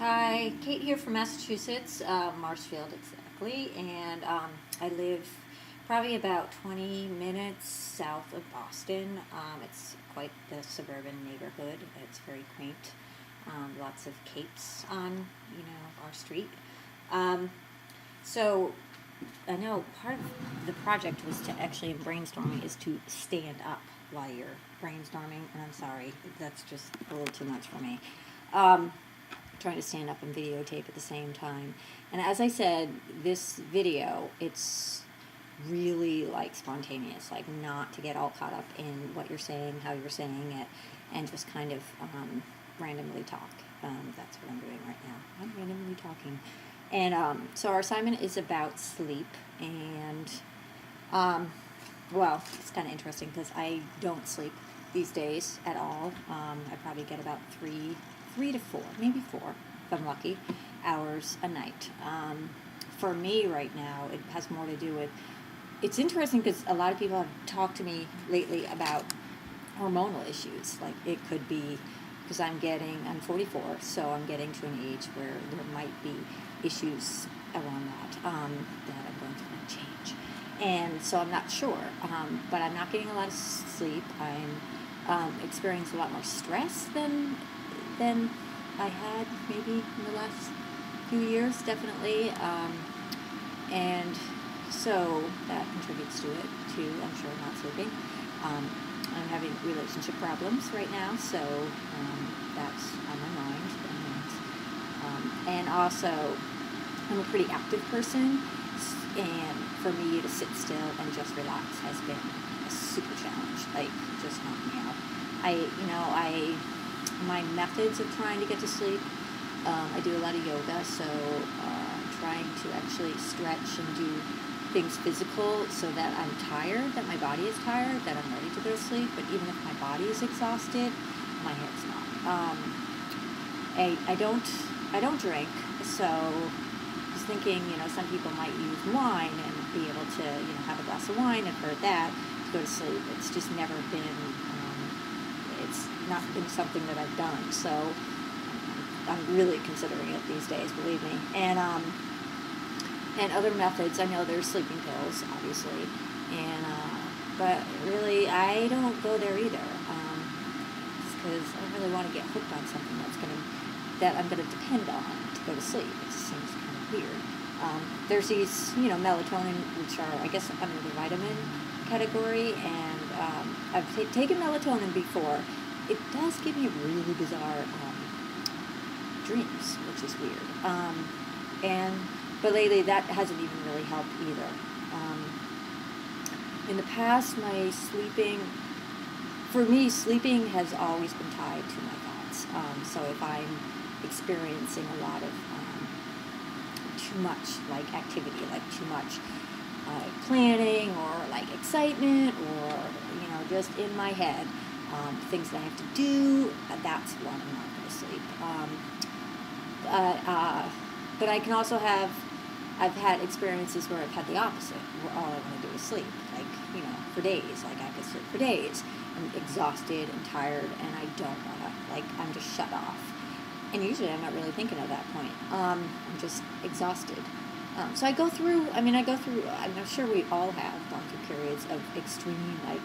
Hi, Kate here from Massachusetts, Marshfield exactly, and I live probably about 20 minutes south of Boston. It's quite the suburban neighborhood. It's very quaint. Lots of capes on, our street. Um, so I know part of the project was to actually in brainstorming is to stand up while you're brainstorming, and I'm sorry, that's just a little too much for me. Um, Trying to stand up and videotape at the same time. And as I said, this video, it's really like spontaneous, like not to get all caught up in what you're saying, how you're saying it, and just kind of randomly talk. That's what I'm doing right now. I'm randomly talking. And so our assignment is about sleep. And, well, it's kind of interesting because I don't sleep these days at all. I probably get about three to four, maybe four, if I'm lucky, hours a night. For me right now, it has more to do with, it's interesting because a lot of people have talked to me lately about hormonal issues. Like it could be because I'm 44, so I'm getting to an age where there might be issues around that, that I'm going to change. And so I'm not sure, but I'm not getting a lot of sleep. I'm experiencing a lot more stress than I had maybe in the last few years, definitely. And so that contributes to it too. I'm sure not sleeping. I'm having relationship problems right now, so that's on my mind. And also, I'm a pretty active person, and for me to sit still and just relax has been a super challenge. Like, just knocked me out. My methods of trying to get to sleep, I do a lot of yoga, so I'm trying to actually stretch and do things physical so that I'm tired, that my body is tired, that I'm ready to go to sleep. But even if my body is exhausted, my head's not. I don't drink, so I was thinking, some people might use wine and be able to, have a glass of wine. I've heard that to go to sleep. It's just never been. It's not been something that I've done, so I'm really considering it these days, believe me. And other methods, I know there's sleeping pills, obviously, and but really I don't go there either, because I don't really want to get hooked on something that I'm gonna depend on to go to sleep. It just seems kind of weird. There's these, melatonin, which are, I guess, under the vitamin category, and I've taken melatonin before. It does give me really bizarre dreams, which is weird. But lately that hasn't even really helped either. In the past, for me, sleeping has always been tied to my thoughts. So if I'm experiencing a lot of too much like activity, like too much planning or like excitement, or just in my head, things that I have to do, that's when I'm not going to sleep. But I can also I've had experiences where I've had the opposite, where all I want to do is sleep, like, for days. Like I could sleep for days. I'm exhausted and tired, and I don't want to, like, I'm just shut off. And usually I'm not really thinking at that point. I'm just exhausted. So I go through, I'm sure we all have gone through periods of extreme, like,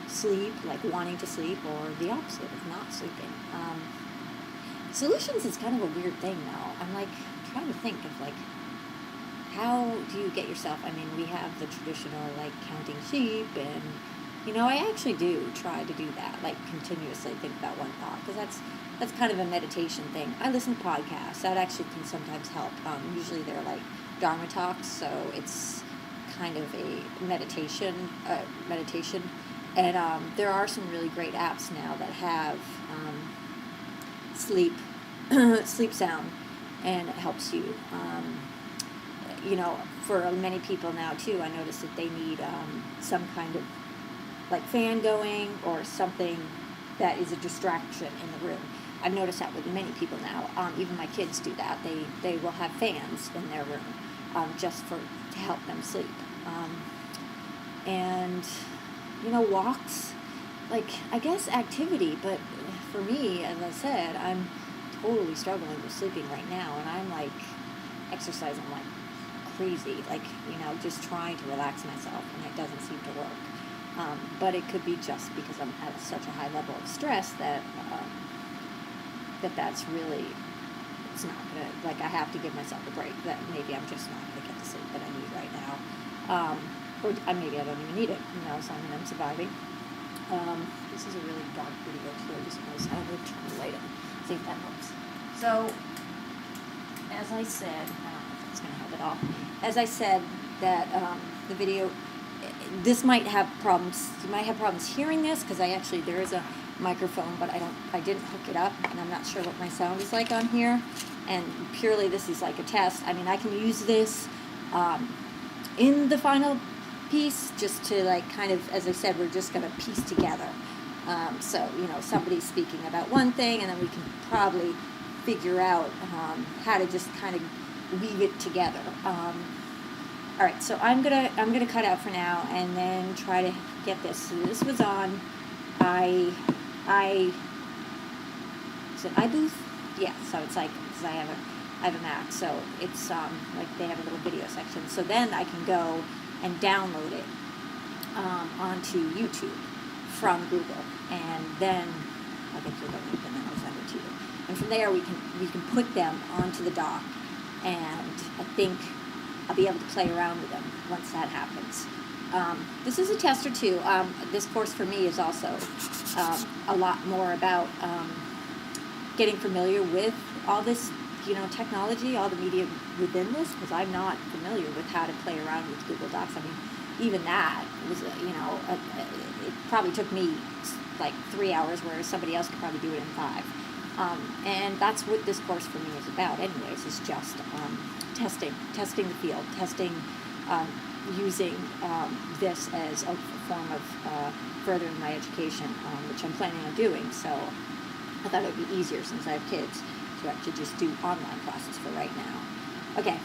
sleep, like wanting to sleep, or the opposite of not sleeping. Solutions is kind of a weird thing now. I'm like trying to think of like, how do you get yourself, we have the traditional like counting sheep, and I actually do try to do that, like continuously think about one thought, because that's kind of a meditation thing. I listen to podcasts that actually can sometimes help. Usually they're like Dharma talks, so it's kind of a meditation, and there are some really great apps now that have sleep sound, and it helps you. For many people now too, I notice that they need some kind of like fan going, or something that is a distraction in the room. I've noticed that with many people now. Even my kids do that. They will have fans in their room, just to help them sleep. And walks, like, I guess activity, but for me, as I said, I'm totally struggling with sleeping right now, and I'm like exercising like crazy, like, you know, just trying to relax myself, and it doesn't seem to work. But it could be just because I'm at such a high level of stress that that's really, it's not gonna, like, I have to give myself a break, that maybe I'm just not gonna get the sleep that I need right now. Or maybe I don't even need it, you know, so I mean, I'm surviving. This is a really dark video too. I just noticed I would turn the light on, see if that helps. So, as I said, I don't know if it's going to help at all. As I said, that the video, this might have problems. You might have problems hearing this because there is a microphone, but I didn't hook it up, and I'm not sure what my sound is like on here. And purely, this is like a test. I mean, I can use this in the final piece just to, like, kind of, as I said, we're just going to piece together. So, you know, somebody's speaking about one thing, and then we can probably figure out how to just kind of weave it together. All right, so I'm gonna cut out for now, and then try to get this. So this was on is it iBooth? Yeah. So it's like, because I have a Mac, so it's like they have a little video section. So then I can go and download it onto YouTube from Google, and then I'll get you the link and then I'll send it to you. And from there we can put them onto the dock, and I think I'll be able to play around with them once that happens. This is a test or two. This course for me is also a lot more about getting familiar with all this, you know, technology, all the media within this, because I'm not familiar with how to play around with Google Docs. I mean, even that was, you know, it probably took me like 3 hours, whereas somebody else could probably do it in 5. And that's what this course for me is about anyways, is just testing the field, using this as a form of furthering my education, which I'm planning on doing. So I thought it would be easier, since I have kids, to actually just do online classes for right now. Okay,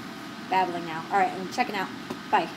babbling now. All right, I'm checking out. Bye.